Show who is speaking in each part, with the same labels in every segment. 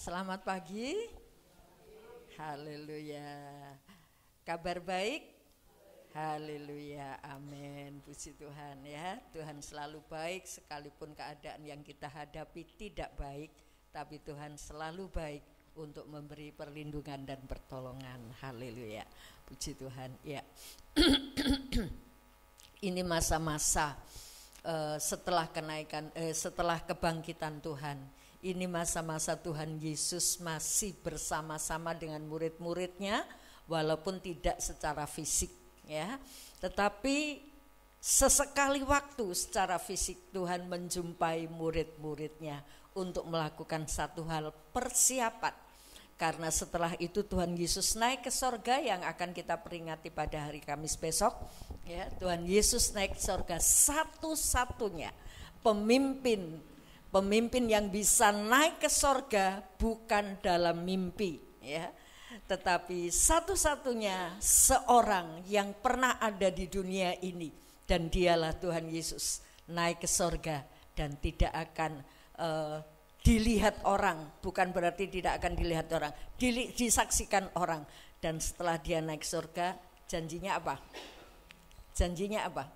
Speaker 1: Selamat pagi. Haleluya. Kabar baik? Haleluya. Amin. Puji Tuhan ya. Tuhan selalu baik sekalipun keadaan yang kita hadapi tidak baik, tapi Tuhan selalu baik untuk memberi perlindungan dan pertolongan. Haleluya. Puji Tuhan ya. Ini masa-masa setelah setelah kebangkitan Tuhan. Ini masa-masa Tuhan Yesus masih bersama-sama dengan murid-muridnya, walaupun tidak secara fisik ya. Tetapi sesekali waktu secara fisik Tuhan menjumpai murid-muridnya untuk melakukan satu hal persiapan. Karena setelah itu Tuhan Yesus naik ke sorga yang akan kita peringati pada hari Kamis besok ya. Tuhan Yesus naik ke sorga, satu-satunya pemimpin yang bisa naik ke sorga bukan dalam mimpi ya, tetapi satu-satunya seorang yang pernah ada di dunia ini, dan dialah Tuhan Yesus naik ke sorga dan tidak akan dilihat orang, bukan berarti tidak akan dilihat orang, disaksikan orang. Dan setelah dia naik surga, janjinya apa? Janjinya apa?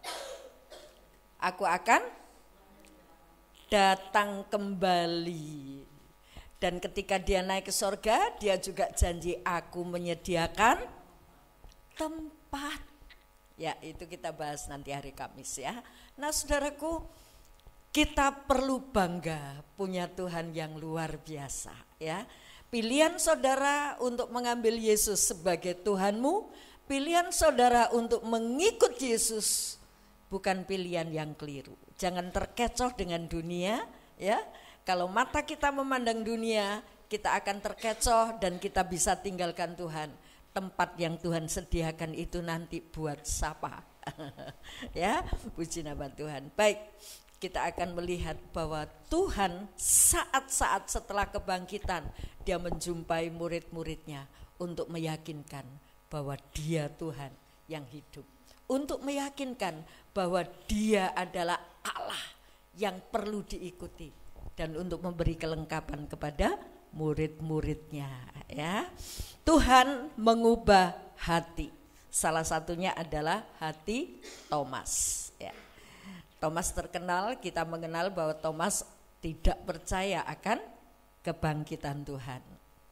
Speaker 1: Aku akan datang kembali. Dan ketika dia naik ke surga, dia juga janji aku menyediakan tempat. Ya, itu kita bahas nanti hari Kamis ya. Nah, saudaraku, kita perlu bangga punya Tuhan yang luar biasa ya. Pilihan saudara untuk mengambil Yesus sebagai Tuhanmu, pilihan saudara untuk mengikut Yesus bukan pilihan yang keliru. Jangan terkecoh dengan dunia ya. Kalau mata kita memandang dunia, kita akan terkecoh dan kita bisa tinggalkan Tuhan. Tempat yang Tuhan sediakan itu nanti buat siapa? Ya, puji nama Tuhan. Baik, kita akan melihat bahwa Tuhan saat-saat setelah kebangkitan, dia menjumpai murid-muridnya untuk meyakinkan bahwa dia Tuhan yang hidup. Untuk meyakinkan bahwa dia adalah Allah yang perlu diikuti. Dan untuk memberi kelengkapan kepada murid-muridnya ya. Tuhan mengubah hati. Salah satunya adalah hati Thomas ya. Thomas terkenal, kita mengenal bahwa Thomas tidak percaya akan kebangkitan Tuhan.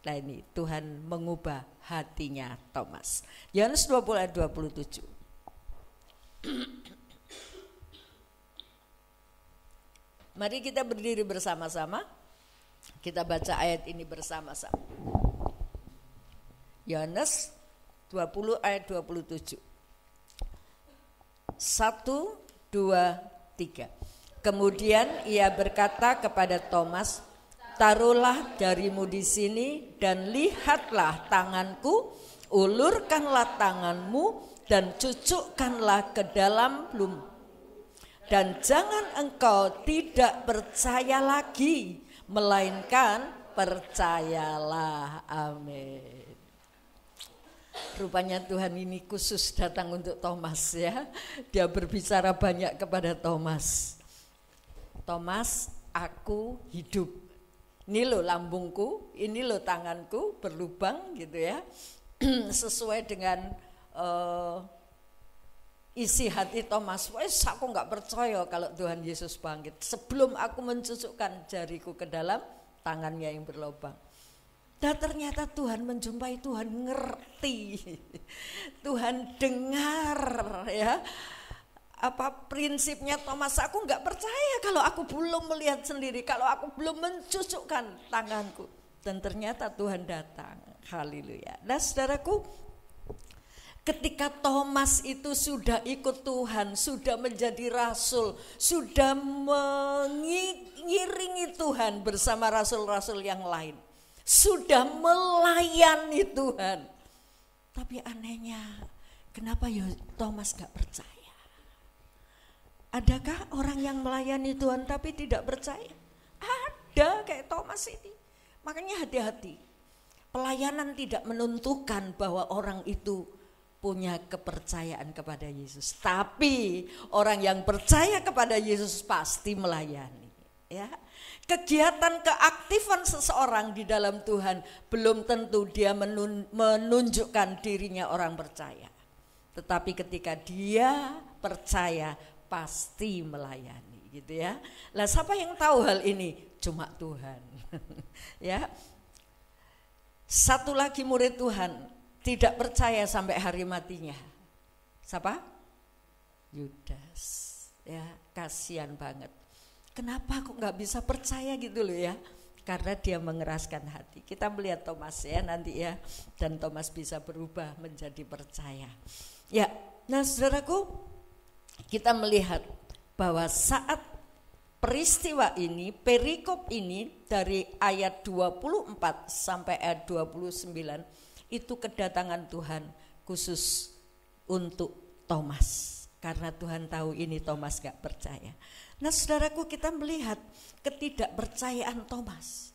Speaker 1: Nah ini Tuhan mengubah hatinya Thomas. Yohanes 20 ayat 27. Mari kita berdiri bersama-sama. Kita baca ayat ini bersama-sama. Yohanes 20 ayat 27. 1, 2, 3. Kemudian ia berkata kepada Thomas, taruhlah jarimu di sini dan lihatlah tanganku, ulurkanlah tanganmu dan cucukkanlah ke dalam lumut. Dan jangan engkau tidak percaya lagi, melainkan percayalah. Amin. Rupanya Tuhan ini khusus datang untuk Thomas ya. Dia berbicara banyak kepada Thomas. Thomas, aku hidup. Ini loh lambungku, ini loh tanganku berlubang gitu ya. Sesuai dengan isi hati Thomas. Wes aku gak percaya kalau Tuhan Yesus bangkit sebelum aku mencucukkan jariku ke dalam tangannya yang berlubang. Dan ternyata Tuhan menjumpai, Tuhan ngerti, Tuhan dengar ya. Apa prinsipnya Thomas? Aku gak percaya kalau aku belum melihat sendiri, kalau aku belum mencucukkan tanganku. Dan ternyata Tuhan datang. Haleluya. Nah saudaraku, ketika Thomas itu sudah ikut Tuhan, sudah menjadi rasul, sudah mengiringi Tuhan bersama rasul-rasul yang lain, sudah melayani Tuhan. Tapi anehnya, kenapa ya Thomas gak percaya? Adakah orang yang melayani Tuhan tapi tidak percaya? Ada, kayak Thomas ini. Makanya hati-hati. Pelayanan tidak menentukan bahwa orang itu punya kepercayaan kepada Yesus. Tapi orang yang percaya kepada Yesus pasti melayani. Ya, kegiatan keaktifan seseorang di dalam Tuhan belum tentu dia menunjukkan dirinya orang percaya. Tetapi ketika dia percaya pasti melayani, gitu ya. Lah siapa yang tahu hal ini? Cuma Tuhan. Ya. Satu lagi murid Tuhan tidak percaya sampai hari matinya. Siapa? Yudas. Ya, kasihan banget. Kenapa kok nggak bisa percaya gitu loh ya? Karena dia mengeraskan hati. Kita melihat Thomas ya nanti ya, dan Thomas bisa berubah menjadi percaya. Ya, nah saudaraku, kita melihat bahwa saat peristiwa ini, perikop ini dari ayat 24 sampai ayat 29 itu kedatangan Tuhan khusus untuk Thomas. Karena Tuhan tahu ini Thomas gak percaya. Nah saudaraku, kita melihat ketidakpercayaan Thomas.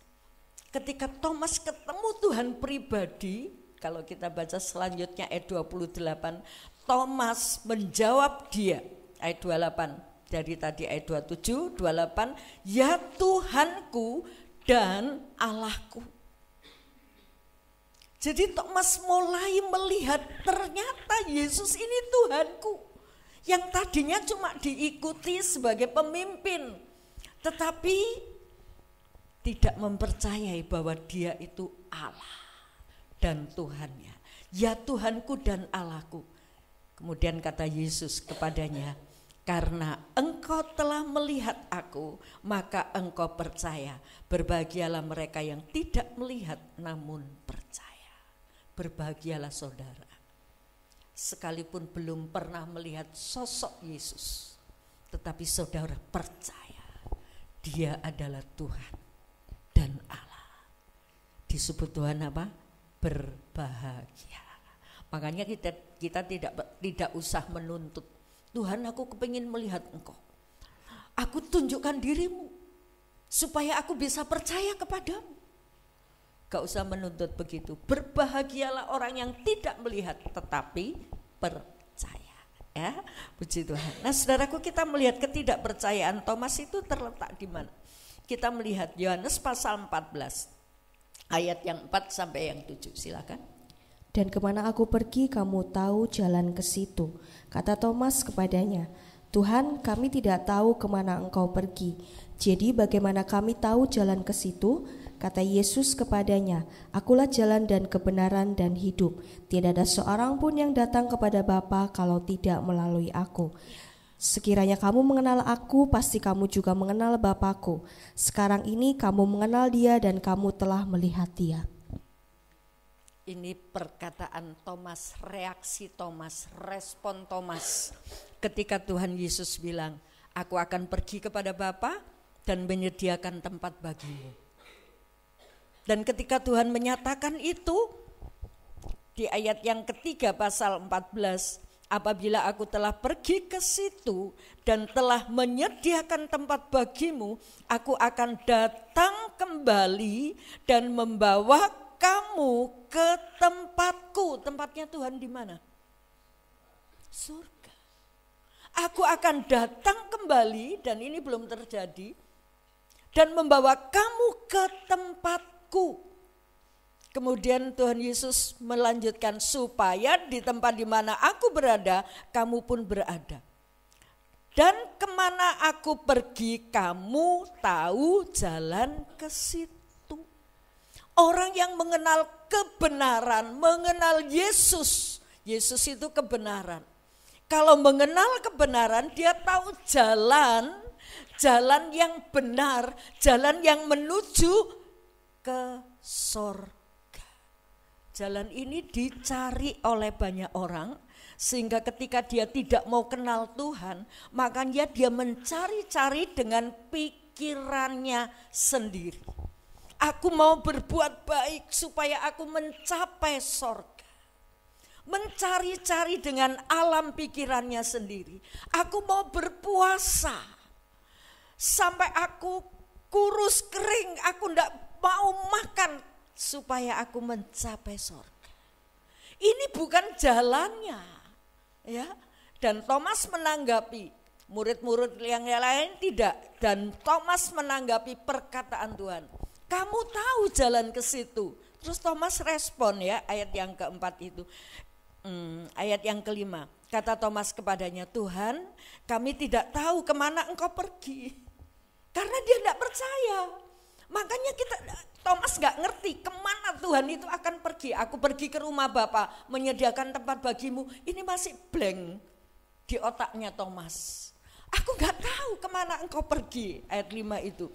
Speaker 1: Ketika Thomas ketemu Tuhan pribadi, kalau kita baca selanjutnya ayat 28, Thomas menjawab dia, ayat 28, dari tadi ayat 27, 28, ya Tuhanku dan Allahku. Jadi Thomas mulai melihat ternyata Yesus ini Tuhanku. Yang tadinya cuma diikuti sebagai pemimpin, tetapi tidak mempercayai bahwa dia itu Allah dan Tuhannya. Ya Tuhanku dan Allahku. Kemudian kata Yesus kepadanya, karena engkau telah melihat aku, maka engkau percaya. Berbahagialah mereka yang tidak melihat namun percaya. Berbahagialah saudara. Sekalipun belum pernah melihat sosok Yesus, tetapi saudara percaya dia adalah Tuhan dan Allah. Disebut Tuhan apa? Berbahagia. Makanya kita tidak usah menuntut, Tuhan aku kepingin melihat engkau, aku tunjukkan dirimu supaya aku bisa percaya kepadamu. Gak usah menuntut begitu. Berbahagialah orang yang tidak melihat tetapi percaya. Ya, puji Tuhan. Nah, saudaraku, kita melihat ketidakpercayaan Thomas itu terletak di mana? Kita melihat Yohanes pasal 14 ayat yang 4 sampai yang 7. Silakan.
Speaker 2: Dan kemana aku pergi, kamu tahu jalan ke situ. Kata Thomas kepadanya, Tuhan, kami tidak tahu kemana engkau pergi. Jadi bagaimana kami tahu jalan ke situ? Kata Yesus kepadanya, akulah jalan dan kebenaran dan hidup. Tidak ada seorang pun yang datang kepada Bapa kalau tidak melalui aku. Sekiranya kamu mengenal aku, pasti kamu juga mengenal Bapakku. Sekarang ini kamu mengenal dia dan kamu telah melihat dia.
Speaker 1: Ini perkataan Thomas, reaksi Thomas, respon Thomas. Ketika Tuhan Yesus bilang, aku akan pergi kepada Bapa dan menyediakan tempat bagimu. Dan ketika Tuhan menyatakan itu, di ayat yang ketiga pasal 14, apabila aku telah pergi ke situ dan telah menyediakan tempat bagimu, aku akan datang kembali dan membawa kamu ke tempatku. Tempatnya Tuhan di mana? Surga. Aku akan datang kembali, dan ini belum terjadi, dan membawa kamu ke tempatku. Kemudian Tuhan Yesus melanjutkan, supaya di tempat di mana aku berada, kamu pun berada. Dan kemana aku pergi, kamu tahu jalan ke situ. Orang yang mengenal kebenaran, mengenal Yesus, Yesus itu kebenaran. Kalau mengenal kebenaran, dia tahu jalan yang benar, jalan yang menuju ke sorga. Jalan ini dicari oleh banyak orang, sehingga ketika dia tidak mau kenal Tuhan, makanya dia mencari-cari dengan pikirannya sendiri. Aku mau berbuat baik supaya aku mencapai sorga. Mencari-cari dengan alam pikirannya sendiri. Aku mau berpuasa sampai aku kurus kering, aku enggak mau makan supaya aku mencapai sorga. Ini bukan jalannya, ya. Dan Thomas menanggapi, murid-murid yang lain tidak. Dan Thomas menanggapi perkataan Tuhan. Kamu tahu jalan ke situ. Terus Thomas respon ya, ayat yang keempat itu. Ayat yang kelima. Kata Thomas kepadanya, Tuhan, kami tidak tahu kemana engkau pergi. Karena dia tidak percaya. Makanya Thomas gak ngerti kemana Tuhan itu akan pergi. Aku pergi ke rumah Bapa, menyediakan tempat bagimu. Ini masih blank di otaknya Thomas. Aku gak tahu kemana engkau pergi. Ayat 5 itu.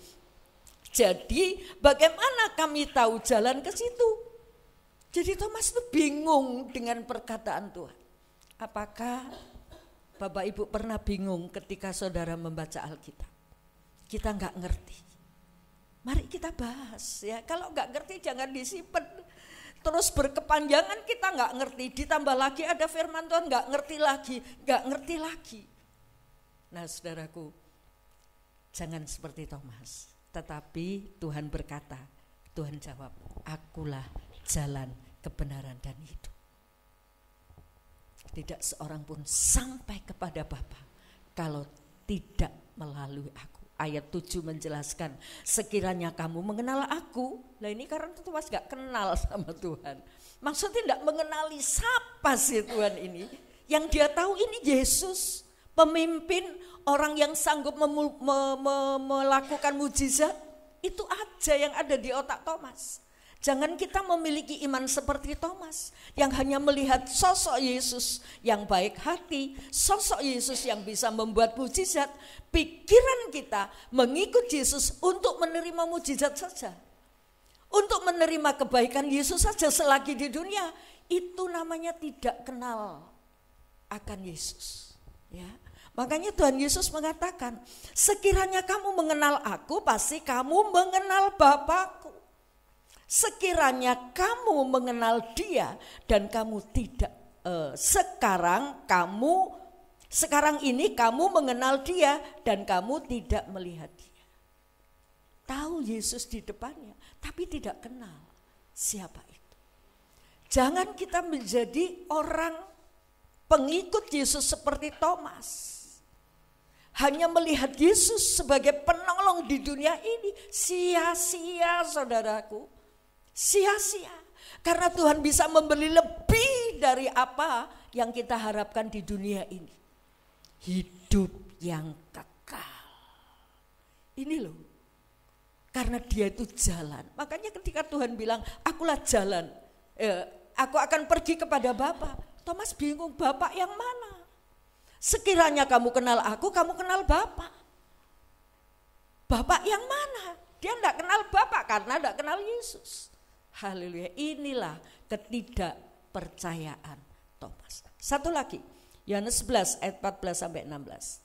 Speaker 1: Jadi bagaimana kami tahu jalan ke situ? Jadi Thomas itu bingung dengan perkataan Tuhan. Apakah Bapak Ibu pernah bingung ketika saudara membaca Alkitab? Kita gak ngerti. Mari kita bahas ya. Kalau gak ngerti jangan disimpan. Terus berkepanjangan kita gak ngerti. Ditambah lagi ada firman Tuhan gak ngerti lagi. Nah saudaraku, jangan seperti Thomas. Tetapi Tuhan berkata, Tuhan jawab, akulah jalan, kebenaran dan hidup. Tidak seorang pun sampai kepada Bapa kalau tidak melalui aku. Ayat 7 menjelaskan, sekiranya kamu mengenal aku. Nah ini karena Thomas gak kenal sama Tuhan. Maksudnya tidak mengenali siapa sih Tuhan ini. Yang dia tahu ini Yesus, pemimpin, orang yang sanggup melakukan mujizat. Itu aja yang ada di otak Thomas. Jangan kita memiliki iman seperti Thomas yang hanya melihat sosok Yesus yang baik hati, sosok Yesus yang bisa membuat mujizat. Pikiran kita mengikut Yesus untuk menerima mujizat saja, untuk menerima kebaikan Yesus saja selagi di dunia. Itu namanya tidak kenal akan Yesus. Ya, makanya Tuhan Yesus mengatakan, sekiranya kamu mengenal aku, pasti kamu mengenal Bapa-Ku. Sekiranya kamu mengenal dia dan kamu tidak sekarang ini kamu mengenal dia dan kamu tidak melihat dia. Tahu Yesus di depannya tapi tidak kenal siapa itu. Jangan kita menjadi orang pengikut Yesus seperti Thomas. Hanya melihat Yesus sebagai penolong di dunia ini, sia-sia saudaraku. Sia-sia, karena Tuhan bisa memberi lebih dari apa yang kita harapkan di dunia ini. Hidup yang kekal. Ini loh, karena dia itu jalan. Makanya ketika Tuhan bilang, akulah jalan, aku akan pergi kepada Bapa. Thomas bingung, Bapa yang mana? Sekiranya kamu kenal aku, kamu kenal Bapa. Bapa yang mana? Dia tidak kenal Bapa karena tidak kenal Yesus. Haleluya, inilah ketidakpercayaan Thomas. Satu lagi, Yohanes 11 ayat 14 sampai 16.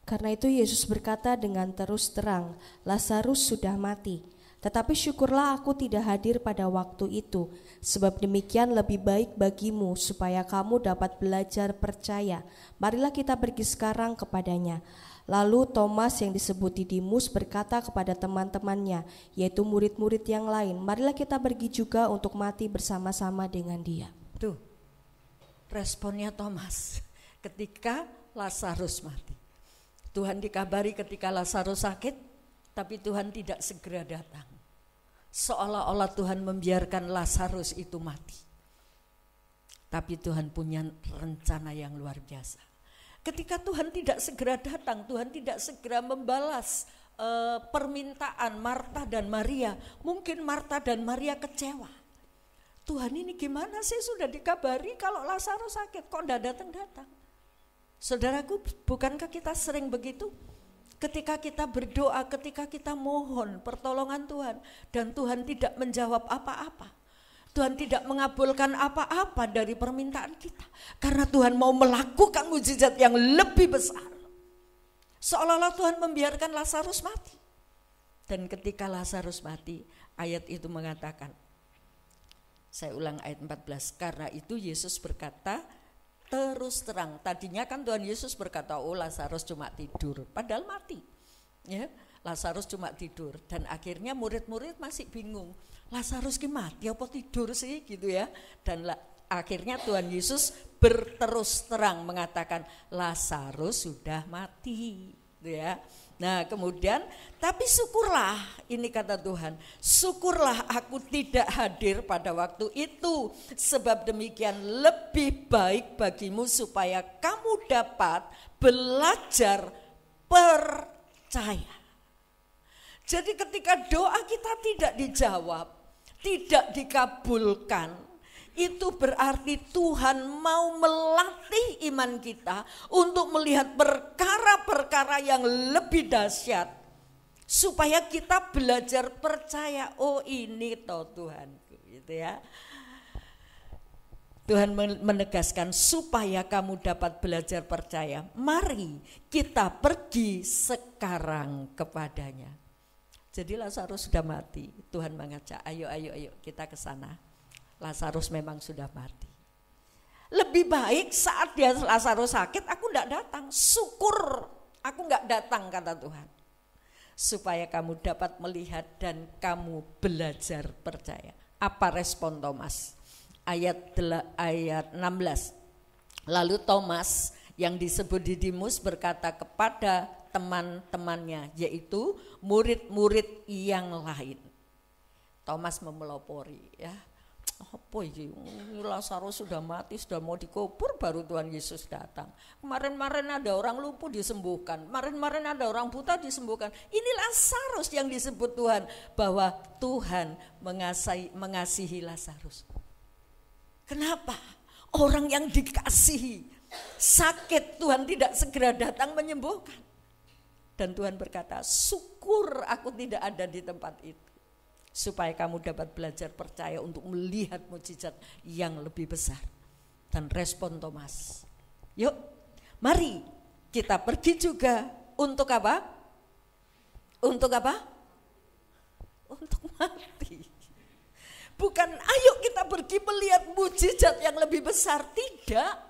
Speaker 2: Karena itu Yesus berkata dengan terus terang, Lazarus sudah mati. Tetapi syukurlah aku tidak hadir pada waktu itu, sebab demikian lebih baik bagimu supaya kamu dapat belajar percaya. Marilah kita pergi sekarang kepadanya. Lalu Thomas yang disebut Didimus berkata kepada teman-temannya, yaitu murid-murid yang lain, marilah kita pergi juga untuk mati bersama-sama dengan dia.
Speaker 1: Tuh, responnya Thomas ketika Lazarus mati. Tuhan dikabari ketika Lazarus sakit, tapi Tuhan tidak segera datang. Seolah-olah Tuhan membiarkan Lazarus itu mati. Tapi Tuhan punya rencana yang luar biasa. Ketika Tuhan tidak segera datang, Tuhan tidak segera membalas permintaan Marta dan Maria. Mungkin Marta dan Maria kecewa. Tuhan ini gimana sih, sudah dikabari kalau Lazarus sakit, kok tidak datang-datang? Saudaraku, bukankah kita sering begitu? Ketika kita berdoa, ketika kita mohon pertolongan Tuhan, dan Tuhan tidak menjawab apa-apa. Tuhan tidak mengabulkan apa-apa dari permintaan kita. Karena Tuhan mau melakukan mujizat yang lebih besar. Seolah-olah Tuhan membiarkan Lazarus mati. Dan ketika Lazarus mati, ayat itu mengatakan, saya ulang ayat 14, karena itu Yesus berkata terus terang. Tadinya kan Tuhan Yesus berkata, oh Lazarus cuma tidur, padahal mati. Ya, Lazarus cuma tidur, dan akhirnya murid-murid masih bingung. Lazarus ki mati apa tidur sih gitu ya. Dan akhirnya Tuhan Yesus berterus terang mengatakan Lazarus sudah mati, ya. Nah kemudian, tapi syukurlah, ini kata Tuhan, syukurlah aku tidak hadir pada waktu itu, sebab demikian lebih baik bagimu supaya kamu dapat belajar percaya. Jadi ketika doa kita tidak dijawab, tidak dikabulkan, itu berarti Tuhan mau melatih iman kita untuk melihat perkara-perkara yang lebih dahsyat, supaya kita belajar percaya. Oh ini toh Tuhanku, gitu ya. Tuhan menegaskan supaya kamu dapat belajar percaya. Mari kita pergi sekarang kepadanya. Jadi Lazarus sudah mati. Tuhan mengajak, ayo kita ke sana. Lazarus memang sudah mati. Lebih baik saat dia Lazarus sakit, aku enggak datang. Syukur aku enggak datang, kata Tuhan. Supaya kamu dapat melihat dan kamu belajar percaya. Apa respon Thomas? Ayat 16. Lalu Thomas yang disebut Didimus berkata kepada teman-temannya, yaitu murid-murid yang lain. Thomas memelopori, ya. Apa ini? Lazarus sudah mati, sudah mau dikubur, baru Tuhan Yesus datang. Kemarin-kemarin ada orang lumpuh disembuhkan, kemarin-kemarin ada orang buta disembuhkan. Ini Lazarus yang disebut Tuhan, bahwa Tuhan mengasihi Lazarus. Kenapa? Orang yang dikasihi sakit, Tuhan tidak segera datang menyembuhkan. Dan Tuhan berkata, syukur aku tidak ada di tempat itu, supaya kamu dapat belajar percaya untuk melihat mukjizat yang lebih besar. Dan respon Thomas, yuk mari kita pergi juga. Untuk apa? Untuk apa? Untuk mati. Bukan ayo kita pergi melihat mukjizat yang lebih besar, tidak.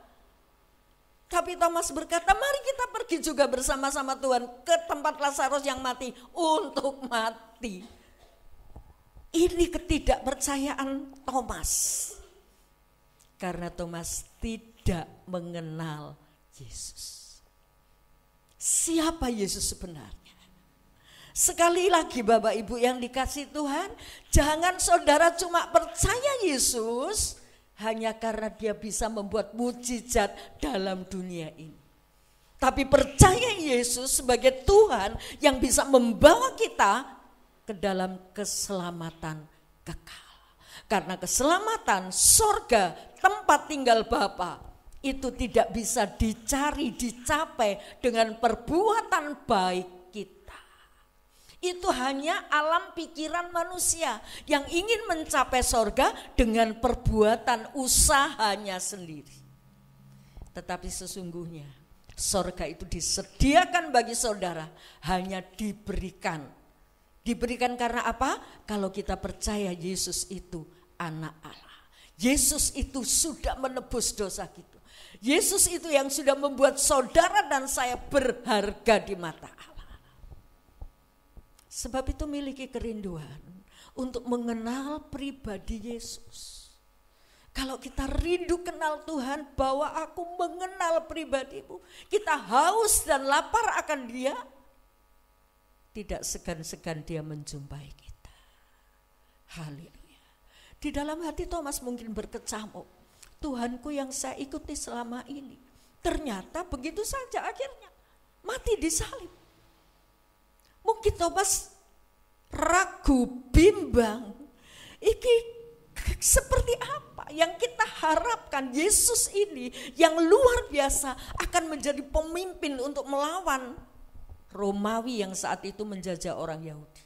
Speaker 1: Tapi Thomas berkata, mari kita pergi juga bersama-sama Tuhan ke tempat Lazarus yang mati, untuk mati. Ini ketidakpercayaan Thomas. Karena Thomas tidak mengenal Yesus. Siapa Yesus sebenarnya? Sekali lagi Bapak Ibu yang dikasih Tuhan, jangan saudara cuma percaya Yesus hanya karena dia bisa membuat mukjizat dalam dunia ini. Tapi percaya Yesus sebagai Tuhan yang bisa membawa kita ke dalam keselamatan kekal. Karena keselamatan sorga, tempat tinggal Bapa, itu tidak bisa dicari, dicapai dengan perbuatan baik kita. Itu hanya alam pikiran manusia yang ingin mencapai sorga dengan perbuatan usahanya sendiri. Tetapi sesungguhnya sorga itu disediakan bagi saudara, hanya diberikan. Diberikan karena apa? Kalau kita percaya Yesus itu anak Allah. Yesus itu sudah menebus dosa kita. Yesus itu yang sudah membuat saudara dan saya berharga di mata Allah. Sebab itu miliki kerinduan untuk mengenal pribadi Yesus. Kalau kita rindu kenal Tuhan, bahwa aku mengenal pribadimu, kita haus dan lapar akan Dia, tidak segan-segan Dia menjumpai kita. Haleluya. Di dalam hati Thomas mungkin berkecamuk, Tuhanku yang saya ikuti selama ini, ternyata begitu saja akhirnya mati di salib. Mungkin Thomas ragu, bimbang. Iki seperti apa yang kita harapkan Yesus ini yang luar biasa akan menjadi pemimpin untuk melawan Romawi yang saat itu menjajah orang Yahudi.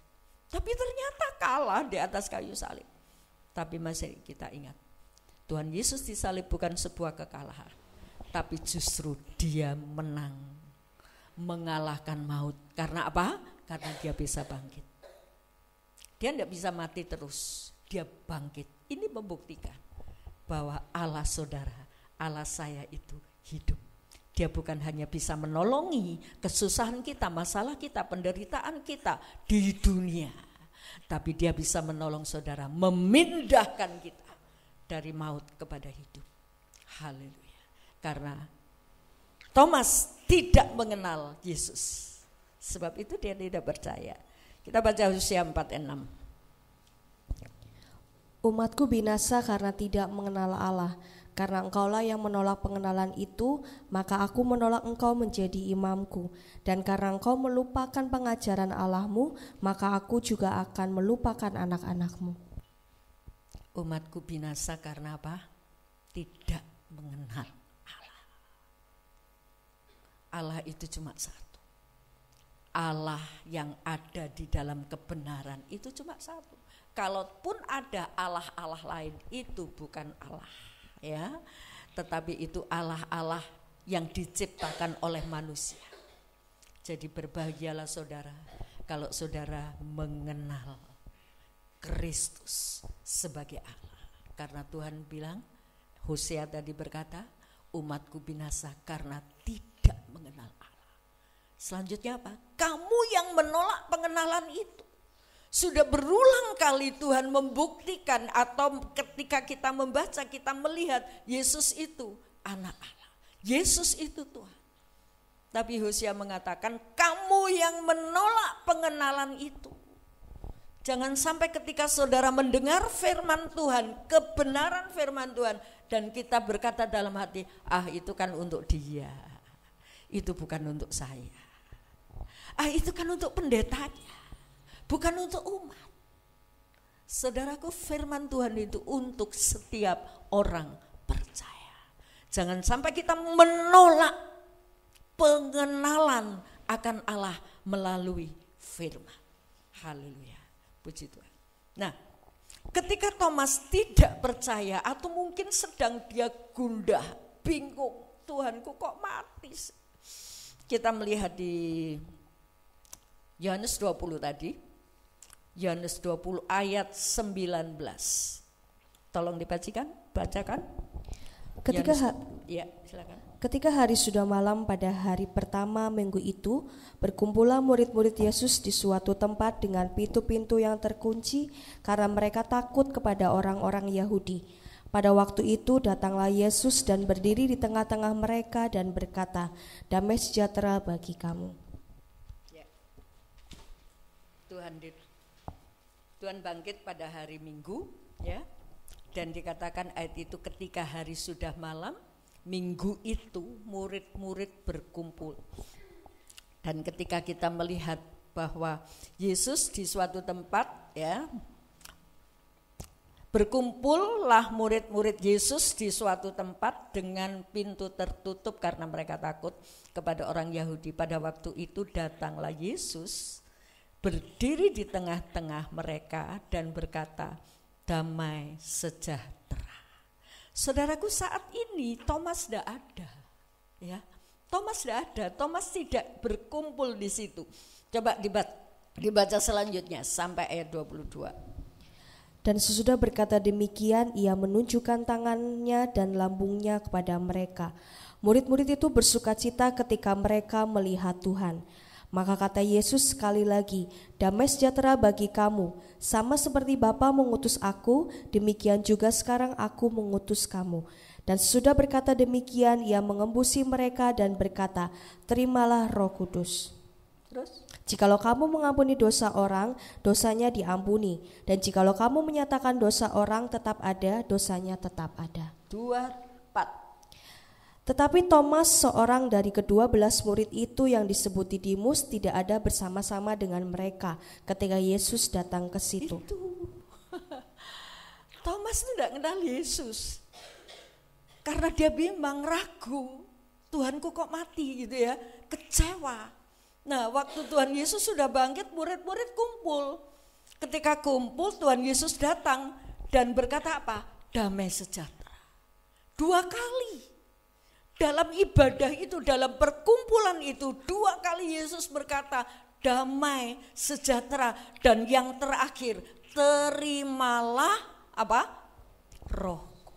Speaker 1: Tapi ternyata kalah di atas kayu salib. Tapi masih kita ingat, Tuhan Yesus disalib bukan sebuah kekalahan, tapi justru Dia menang, mengalahkan maut. Karena apa? Karena Dia bisa bangkit. Dia tidak bisa mati terus, Dia bangkit. Ini membuktikan bahwa Allah saudara, Allah saya itu hidup. Dia bukan hanya bisa menolongi kesusahan kita, masalah kita, penderitaan kita di dunia, tapi Dia bisa menolong saudara, memindahkan kita dari maut kepada hidup. Haleluya. Karena Thomas tidak mengenal Yesus. Sebab itu dia tidak percaya. Kita baca Hosea 4:6.
Speaker 2: Umatku binasa karena tidak mengenal Allah. Karena engkaulah yang menolak pengenalan itu, maka aku menolak engkau menjadi imamku. Dan karena engkau melupakan pengajaran Allahmu, maka aku juga akan melupakan anak-anakmu.
Speaker 1: Umatku binasa karena apa? Tidak mengenal Allah. Allah itu cuma satu. Allah yang ada di dalam kebenaran itu cuma satu. Kalaupun ada Allah-Allah lain, itu bukan Allah, ya. Tetapi itu Allah-Allah yang diciptakan oleh manusia. Jadi berbahagialah saudara kalau saudara mengenal Kristus sebagai Allah. Karena Tuhan bilang, Hosea tadi berkata, umatku binasa karena tidak mengenal Allah. Selanjutnya apa? Kamu yang menolak pengenalan itu. Sudah berulang kali Tuhan membuktikan, atau ketika kita membaca kita melihat Yesus itu anak Allah. Yesus itu Tuhan. Tapi Hosea mengatakan kamu yang menolak pengenalan itu. Jangan sampai ketika saudara mendengar firman Tuhan, kebenaran firman Tuhan, dan kita berkata dalam hati, itu kan untuk dia, itu bukan untuk saya. Itu kan untuk pendetanya, bukan untuk umat. Saudaraku, firman Tuhan itu untuk setiap orang percaya. Jangan sampai kita menolak pengenalan akan Allah melalui firman. Haleluya, puji Tuhan. Nah, ketika Thomas tidak percaya atau mungkin sedang dia gundah, bingung, Tuhanku kok mati. Kita melihat di Yohanes 20 tadi, Yohanes 20 ayat 19. Tolong bacakan. Silakan.
Speaker 2: Ketika hari sudah malam pada hari pertama minggu itu, berkumpullah murid-murid Yesus di suatu tempat dengan pintu-pintu yang terkunci karena mereka takut kepada orang-orang Yahudi. Pada waktu itu datanglah Yesus dan berdiri di tengah-tengah mereka dan berkata, "Damai sejahtera bagi kamu."
Speaker 1: Ya. Tuhan bangkit pada hari Minggu, ya. Dan dikatakan ayat itu ketika hari sudah malam, Minggu itu murid-murid berkumpul. Dan ketika kita melihat bahwa Yesus di suatu tempat, ya, berkumpullah murid-murid Yesus di suatu tempat dengan pintu tertutup karena mereka takut kepada orang Yahudi. Pada waktu itu datanglah Yesus, berdiri di tengah-tengah mereka dan berkata, "Damai sejahtera." Saudaraku, saat ini Thomas tidak ada, ya. Thomas tidak ada, Thomas tidak berkumpul di situ. Coba dibaca selanjutnya sampai ayat 22.
Speaker 2: Dan sesudah berkata demikian, ia menunjukkan tangannya dan lambungnya kepada mereka. Murid-murid itu bersukacita ketika mereka melihat Tuhan. Maka kata Yesus sekali lagi, "Damai sejahtera bagi kamu. Sama seperti Bapa mengutus aku, demikian juga sekarang aku mengutus kamu." Dan sesudah berkata demikian, ia mengembusi mereka dan berkata, "Terimalah Roh Kudus.
Speaker 1: Terus?
Speaker 2: Jikalau kamu mengampuni dosa orang, dosanya diampuni. Dan jikalau kamu menyatakan dosa orang tetap ada, dosanya tetap ada."
Speaker 1: 2:4.
Speaker 2: Tetapi Thomas, seorang dari ke-12 murid itu yang disebut Didimus, tidak ada bersama-sama dengan mereka ketika Yesus datang ke situ.
Speaker 1: Thomas tidak kenal Yesus karena dia bimbang, ragu, Tuhanku kok mati gitu ya, kecewa. Nah, waktu Tuhan Yesus sudah bangkit, murid-murid kumpul. Ketika kumpul, Tuhan Yesus datang dan berkata apa? Damai sejahtera. 2 kali. Dalam ibadah itu, dalam perkumpulan itu, 2 kali Yesus berkata, damai sejahtera. Dan yang terakhir, terimalah apa? Rohku.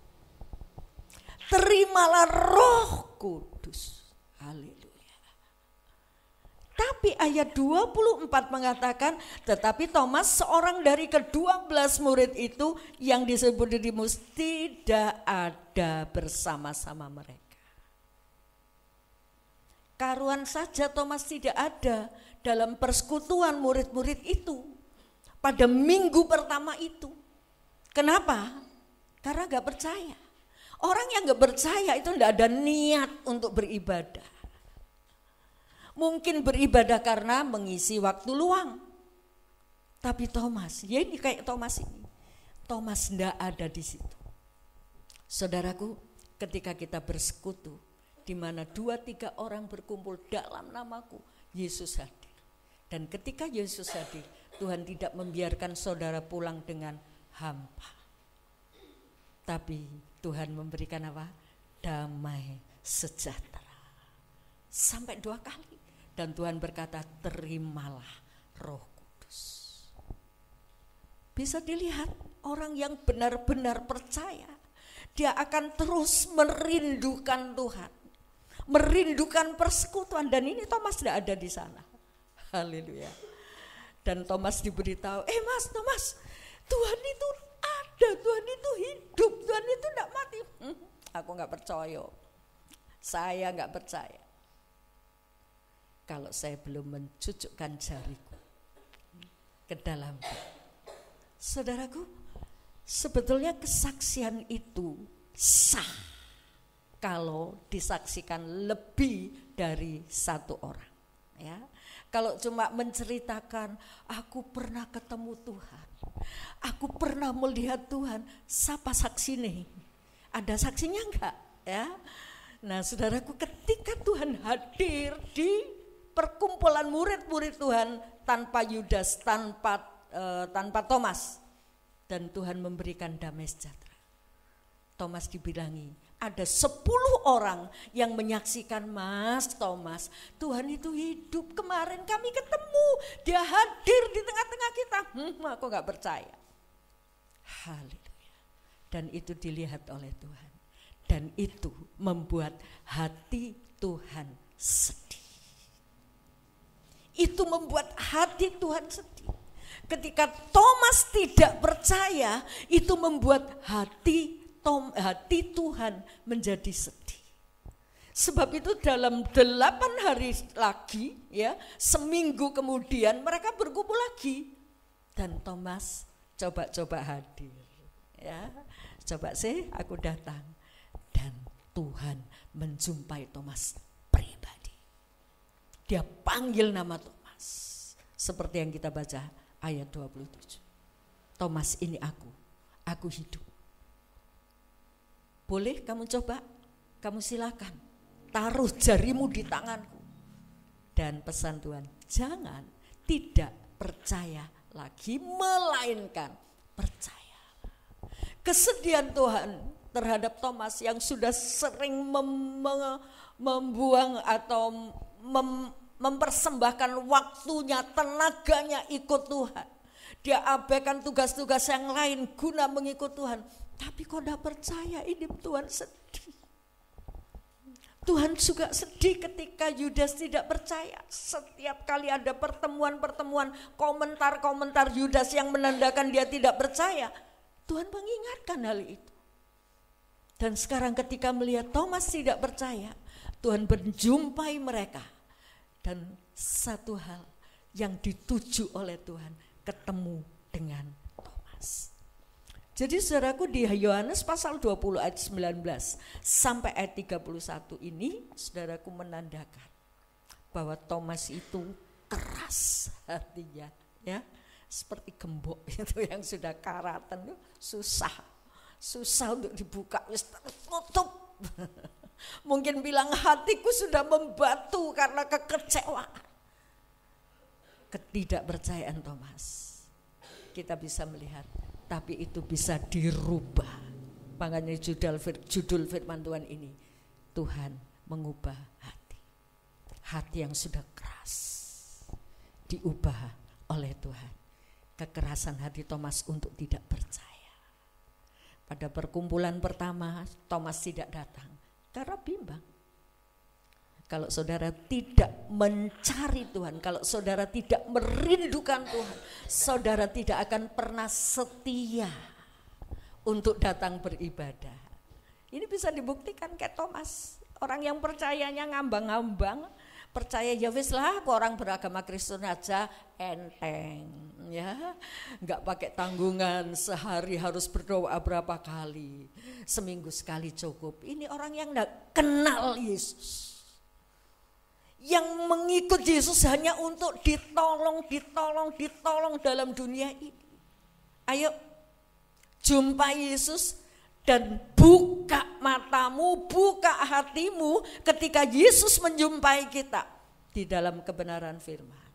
Speaker 1: Terimalah Roh Kudus. Haleluya. Tapi ayat 24 mengatakan, tetapi Thomas, seorang dari ke-12 murid itu yang disebut Didimus, tidak ada bersama-sama mereka. karuan saja Thomas tidak ada dalam persekutuan murid-murid itu pada minggu pertama itu. Kenapa? Karena gak percaya. Orang yang gak percaya itu tidak ada niat untuk beribadah. Mungkin beribadah karena mengisi waktu luang. Tapi Thomas, ya ini kayak Thomas ini. Thomas tidak ada di situ. Saudaraku, ketika kita bersekutu, di mana 2-3 orang berkumpul dalam namaku, Yesus hadir. Dan ketika Yesus hadir, Tuhan tidak membiarkan saudara pulang dengan hampa. Tapi Tuhan memberikan apa? Damai sejahtera. Sampai 2 kali. Dan Tuhan berkata, terimalah Roh Kudus. Bisa dilihat orang yang benar-benar percaya, dia akan terus merindukan Tuhan, merindukan persekutuan. Dan ini Thomas tidak ada di sana. Haleluya. Dan Thomas diberitahu, Mas Thomas, Tuhan itu ada, Tuhan itu hidup, Tuhan itu tidak mati. Aku gak percaya, saya gak percaya kalau saya belum mencucukkan jariku ke dalam. Saudaraku, sebetulnya kesaksian itu sah kalau disaksikan lebih dari 1 orang. Ya, kalau cuma menceritakan aku pernah ketemu Tuhan, aku pernah melihat Tuhan, siapa saksi nih? Ada saksinya enggak? Ya, nah saudaraku, ketika Tuhan hadir di perkumpulan murid-murid Tuhan tanpa Yudas, tanpa Thomas, dan Tuhan memberikan damai sejahtera. Thomas dibilangi, ada 10 orang yang menyaksikan, Mas Thomas, Tuhan itu hidup, kemarin kami ketemu, dia hadir di tengah-tengah kita. Aku gak percaya. Haleluya. Dan itu dilihat oleh Tuhan. Dan itu membuat hati Tuhan sedih. Itu membuat hati Tuhan sedih. Ketika Thomas tidak percaya, itu membuat hati Tuhan menjadi sedih. Sebab itu dalam 8 hari lagi, ya, seminggu kemudian mereka berkumpul lagi. Dan Thomas coba hadir. Ya, coba sih aku datang. Dan Tuhan menjumpai Thomas pribadi. Dia panggil nama Thomas. Seperti yang kita baca ayat 27. Thomas, ini aku hidup. Boleh kamu coba, kamu silakan. Taruh jarimu di tanganku. Dan pesan Tuhan, jangan tidak percaya lagi, melainkan percaya. Kesedihan Tuhan terhadap Thomas yang sudah sering membuang atau mempersembahkan waktunya, tenaganya ikut Tuhan. Dia abaikan tugas-tugas yang lain guna mengikut Tuhan. Tapi kok tidak percaya, ini Tuhan sedih. Tuhan juga sedih ketika Yudas tidak percaya. Setiap kali ada pertemuan-pertemuan, komentar-komentar Yudas yang menandakan dia tidak percaya, Tuhan mengingatkan hal itu. Dan sekarang ketika melihat Thomas tidak percaya, Tuhan menjumpai mereka. Dan satu hal yang dituju oleh Tuhan, ketemu dengan Thomas. Jadi saudaraku, di Yohanes pasal 20 ayat 19 sampai ayat 31 ini, saudaraku, menandakan bahwa Thomas itu keras hatinya, ya, seperti gembok itu yang sudah karatan, susah untuk dibuka, wis tertutup. Mungkin bilang hatiku sudah membatu karena kekecewaan. Ketidakpercayaan Thomas. Kita bisa melihat, tapi itu bisa dirubah. Makanya judul firman Tuhan ini, Tuhan mengubah hati. Hati yang sudah keras diubah oleh Tuhan. Kekerasan hati Thomas untuk tidak percaya. Pada perkumpulan pertama Thomas tidak datang karena bimbang. Kalau saudara tidak mencari Tuhan, kalau saudara tidak merindukan Tuhan, saudara tidak akan pernah setia untuk datang beribadah. Ini bisa dibuktikan kayak Thomas, orang yang percayanya ngambang-ngambang, percaya ya wis lah, orang beragama Kristen aja enteng ya, nggak pakai tanggungan, sehari harus berdoa berapa kali, seminggu sekali cukup. Ini orang yang nggak kenal Yesus, yang mengikut Yesus hanya untuk ditolong dalam dunia ini. Ayo jumpa Yesus dan buka matamu, buka hatimu ketika Yesus menjumpai kita di dalam kebenaran firman,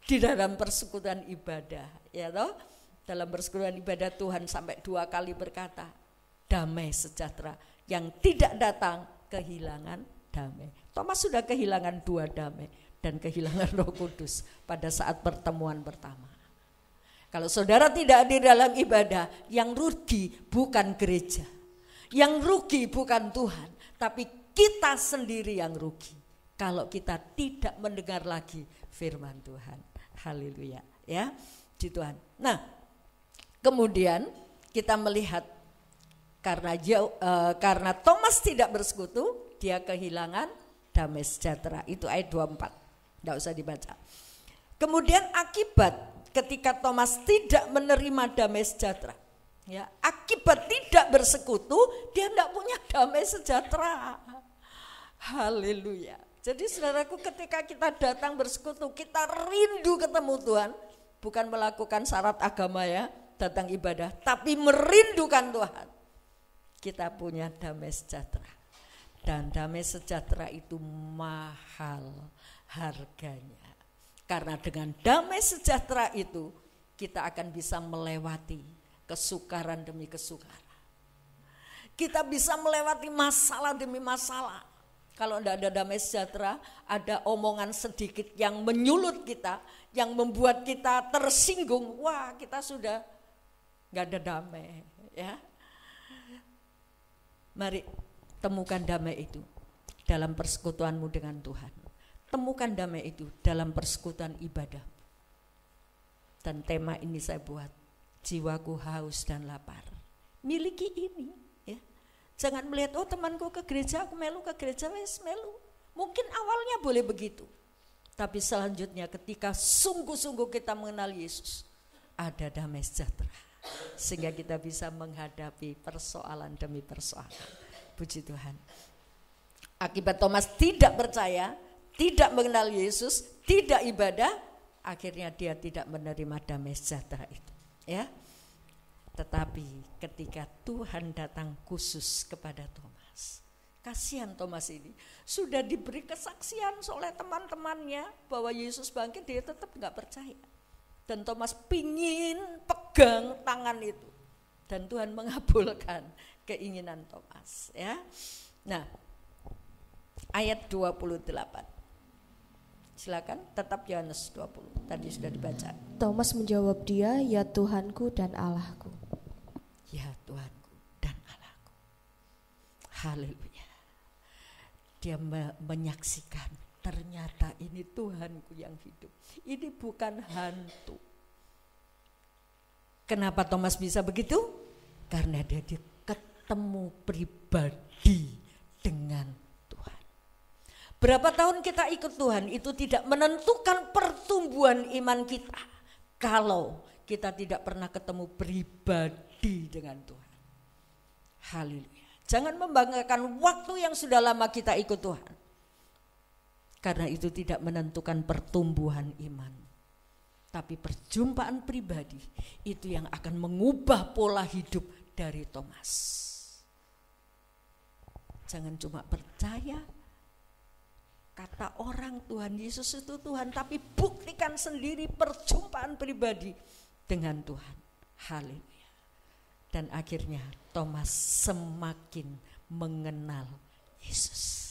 Speaker 1: di dalam persekutuan ibadah, ya toh. Dalam persekutuan ibadah Tuhan sampai 2 kali berkata, damai sejahtera yang tidak datang kehilangan damai. Thomas sudah kehilangan 2 damai dan kehilangan Roh Kudus pada saat pertemuan pertama. Kalau saudara tidak hadir dalam ibadah, yang rugi bukan gereja, yang rugi bukan Tuhan, tapi kita sendiri yang rugi kalau kita tidak mendengar lagi firman Tuhan. Haleluya, ya, puji Tuhan. Nah, kemudian kita melihat karena Thomas tidak bersekutu, dia kehilangan damai sejahtera. Itu ayat 24, tidak usah dibaca. Kemudian akibat ketika Thomas tidak menerima damai sejahtera, ya, akibat tidak bersekutu, dia tidak punya damai sejahtera. Haleluya. Jadi saudaraku, ketika kita datang bersekutu, kita rindu ketemu Tuhan, bukan melakukan syarat agama ya, datang ibadah, tapi merindukan Tuhan. Kita punya damai sejahtera. Dan damai sejahtera itu mahal harganya. Karena dengan damai sejahtera itu kita akan bisa melewati kesukaran demi kesukaran. Kita bisa melewati masalah demi masalah. Kalau tidak ada damai sejahtera, ada omongan sedikit yang menyulut kita, yang membuat kita tersinggung. Wah, kita sudah nggak ada damai, ya. Mari temukan damai itu dalam persekutuanmu dengan Tuhan. Temukan damai itu dalam persekutuan ibadah. Dan tema ini saya buat, jiwaku haus dan lapar. Miliki ini, ya. Jangan melihat, oh temanku ke gereja, aku melu ke gereja, wes melu. Mungkin awalnya boleh begitu. Tapi selanjutnya ketika sungguh-sungguh kita mengenal Yesus, ada damai sejahtera. Sehingga kita bisa menghadapi persoalan demi persoalan. Puji Tuhan. Akibat Thomas tidak percaya, tidak mengenal Yesus, tidak ibadah, akhirnya dia tidak menerima damai sejahtera itu, ya. Tetapi ketika Tuhan datang khusus kepada Thomas, kasihan Thomas ini sudah diberi kesaksian oleh teman-temannya bahwa Yesus bangkit, dia tetap nggak percaya. Dan Thomas pingin pegang tangan itu, dan Tuhan mengabulkan keinginan Thomas, ya. Nah, ayat 28. Silakan, tetap Yohanes 20. Tadi sudah dibaca.
Speaker 2: Thomas menjawab dia, ya Tuhanku dan Allahku.
Speaker 1: Ya Tuhanku dan Allahku. Haleluya. Dia menyaksikan, ternyata ini Tuhanku yang hidup. Ini bukan hantu. Kenapa Thomas bisa begitu? Karena dia ketemu pribadi dengan berapa tahun kita ikut Tuhan itu tidak menentukan pertumbuhan iman kita kalau kita tidak pernah ketemu pribadi dengan Tuhan. Haleluya. Jangan membanggakan waktu yang sudah lama kita ikut Tuhan, karena itu tidak menentukan pertumbuhan iman. Tapi perjumpaan pribadi itu yang akan mengubah pola hidup dari Thomas. Jangan cuma percaya kata orang Tuhan Yesus itu Tuhan, tapi buktikan sendiri perjumpaan pribadi dengan Tuhan. Haleluya. Dan akhirnya Thomas semakin mengenal Yesus.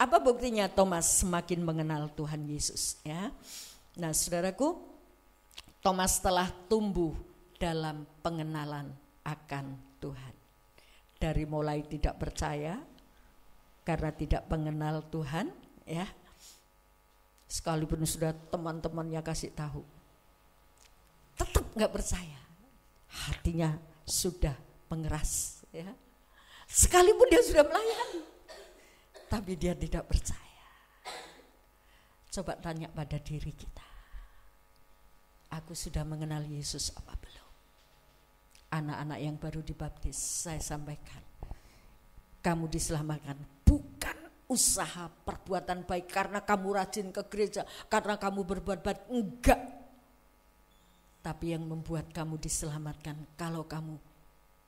Speaker 1: Apa buktinya Thomas semakin mengenal Tuhan Yesus, ya? Nah, saudaraku, Thomas telah tumbuh dalam pengenalan akan Tuhan. Dari mulai tidak percaya karena tidak mengenal Tuhan, ya. Sekalipun sudah teman-temannya kasih tahu, tetap nggak percaya. Hatinya sudah mengeras, ya. Sekalipun dia sudah melayani, tapi dia tidak percaya. Coba tanya pada diri kita. Aku sudah mengenal Yesus apa belum? Anak-anak yang baru dibaptis, saya sampaikan. Kamu diselamatkan bukan usaha perbuatan baik karena kamu rajin ke gereja, karena kamu berbuat baik, enggak. Tapi yang membuat kamu diselamatkan kalau kamu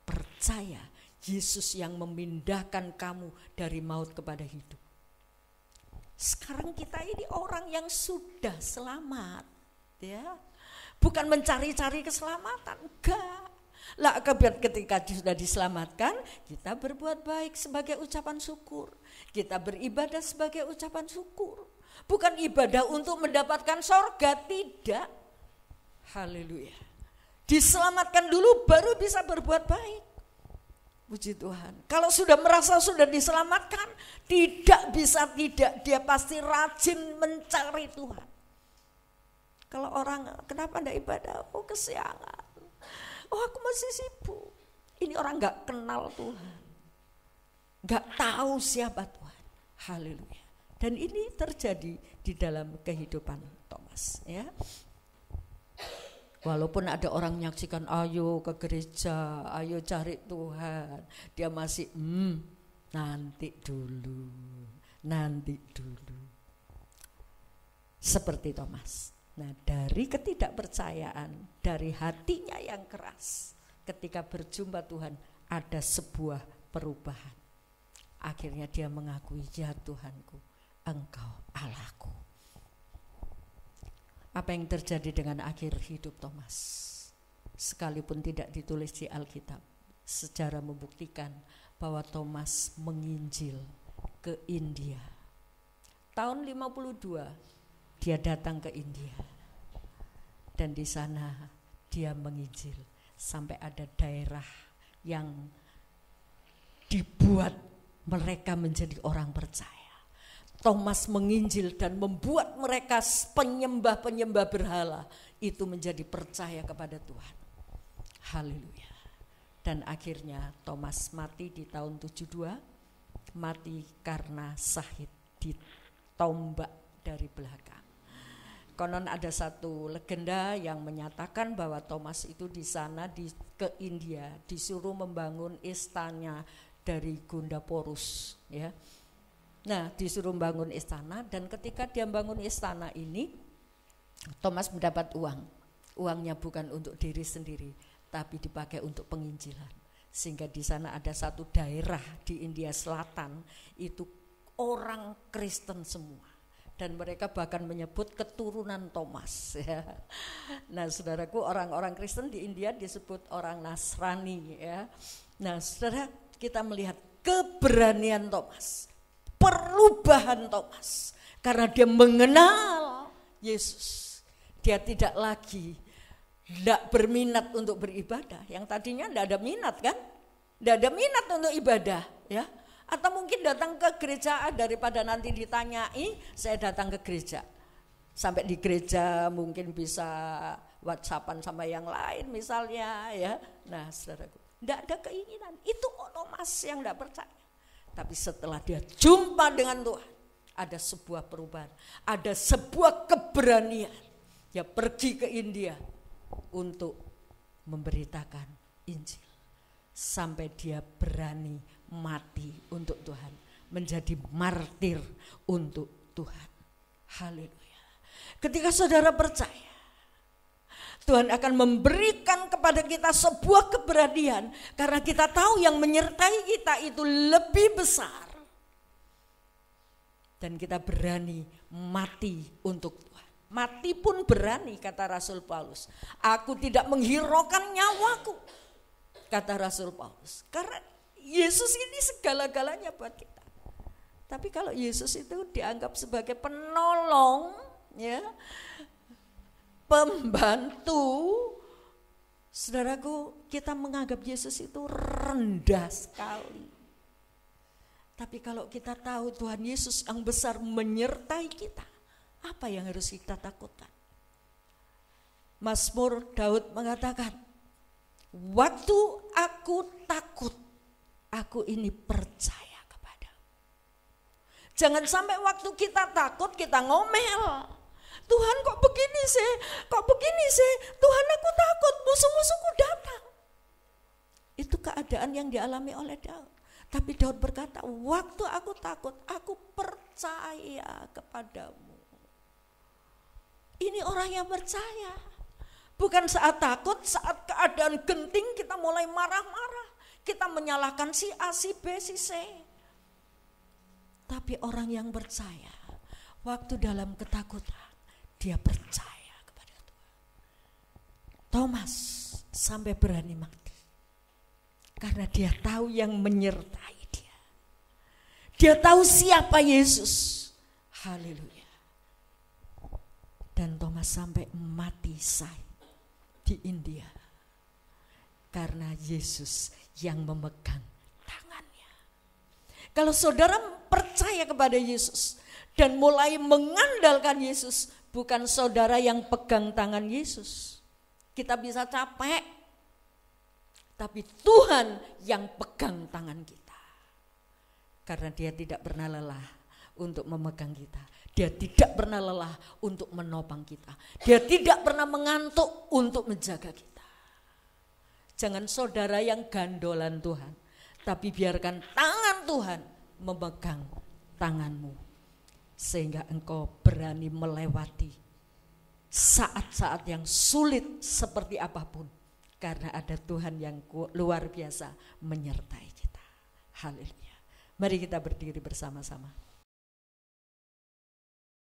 Speaker 1: percaya Yesus yang memindahkan kamu dari maut kepada hidup. Sekarang kita ini orang yang sudah selamat, ya. Bukan mencari-cari keselamatan, enggak. Lah ketika sudah diselamatkan, kita berbuat baik sebagai ucapan syukur. Kita beribadah sebagai ucapan syukur. Bukan ibadah untuk mendapatkan sorga, tidak. Haleluya. Diselamatkan dulu baru bisa berbuat baik. Puji Tuhan. Kalau sudah merasa sudah diselamatkan, tidak bisa tidak, dia pasti rajin mencari Tuhan. Kalau orang, kenapa enggak ibadah? Oh, kesiangan. Oh, aku masih sibuk. Ini orang enggak kenal Tuhan. Enggak tahu siapa Tuhan. Haleluya. Dan ini terjadi di dalam kehidupan Thomas, ya. Walaupun ada orang menyaksikan, ayo ke gereja, ayo cari Tuhan. Dia masih, nanti dulu. Seperti Thomas. Nah, dari ketidakpercayaan, dari hatinya yang keras, ketika berjumpa Tuhan ada sebuah perubahan. Akhirnya dia mengakui, ya Tuhanku, Engkau Allahku. Apa yang terjadi dengan akhir hidup Thomas? Sekalipun tidak ditulis di Alkitab, sejarah membuktikan bahwa Thomas menginjil ke India. Tahun 52 dia datang ke India, dan di sana dia menginjil sampai ada daerah yang dibuat mereka menjadi orang percaya. Thomas menginjil dan membuat mereka penyembah-penyembah berhala itu menjadi percaya kepada Tuhan. Haleluya. Dan akhirnya Thomas mati di tahun 72, mati karena syahid ditombak dari belakang. Konon ada satu legenda yang menyatakan bahwa Thomas itu di sana ke India disuruh membangun istana dari Gondaporus, ya. Nah, disuruh membangun istana, dan ketika dia membangun istana ini, Thomas mendapat uang. Uangnya bukan untuk diri sendiri, tapi dipakai untuk penginjilan. Sehingga di sana ada satu daerah di India Selatan itu orang Kristen semua. Dan mereka bahkan menyebut keturunan Thomas, ya. Nah, saudaraku, orang-orang Kristen di India disebut orang Nasrani, ya. Nah, saudara, kita melihat keberanian Thomas, perubahan Thomas, karena dia mengenal Yesus. Dia tidak lagi tidak berminat untuk beribadah. Yang tadinya tidak ada minat, kan? Tidak ada minat untuk ibadah, ya. Atau mungkin datang ke gereja daripada nanti ditanyai, saya datang ke gereja. Sampai di gereja mungkin bisa WhatsAppan sama yang lain misalnya, ya. Nah, saudaraku, tidak ada keinginan. Itu Thomas yang tidak percaya. Tapi setelah dia jumpa dengan Tuhan, ada sebuah perubahan, ada sebuah keberanian. Dia pergi ke India untuk memberitakan Injil. Sampai dia berani mati untuk Tuhan, menjadi martir untuk Tuhan. Haleluya. Ketika saudara percaya, Tuhan akan memberikan kepada kita sebuah keberanian, karena kita tahu yang menyertai kita itu lebih besar. Dan kita berani mati untuk Tuhan. Mati pun berani, kata Rasul Paulus. Aku tidak menghiraukan nyawaku, kata Rasul Paulus. Karena Yesus ini segala-galanya buat kita. Tapi kalau Yesus itu dianggap sebagai penolong, ya, pembantu, saudaraku, kita menganggap Yesus itu rendah sekali. Tapi kalau kita tahu Tuhan Yesus yang besar menyertai kita, apa yang harus kita takutkan? Mazmur Daud mengatakan, waktu aku takut, aku ini percaya kepadamu. Jangan sampai waktu kita takut kita ngomel. Tuhan kok begini sih, Tuhan aku takut, musuh-musuhku datang. Itu keadaan yang dialami oleh Daud. Tapi Daud berkata, waktu aku takut, aku percaya kepadamu. Ini orang yang percaya. Bukan saat takut, saat keadaan genting kita mulai marah-marah. Kita menyalahkan si A, si B, si C. Tapi orang yang percaya, waktu dalam ketakutan, dia percaya kepada Tuhan. Thomas sampai berani mati. Karena dia tahu yang menyertai dia. Dia tahu siapa Yesus. Haleluya. Dan Thomas sampai mati syahid di India. Karena Yesus yang memegang tangannya. Kalau saudara percaya kepada Yesus dan mulai mengandalkan Yesus, bukan saudara yang pegang tangan Yesus. Kita bisa capek, tapi Tuhan yang pegang tangan kita. Karena dia tidak pernah lelah untuk memegang kita. Dia tidak pernah lelah untuk menopang kita. Dia tidak pernah mengantuk untuk menjaga kita. Jangan saudara yang gandolan Tuhan, tapi biarkan tangan Tuhan memegang tanganmu. Sehingga engkau berani melewati saat-saat yang sulit seperti apapun. Karena ada Tuhan yang luar biasa menyertai kita. Haleluya. Mari kita berdiri bersama-sama.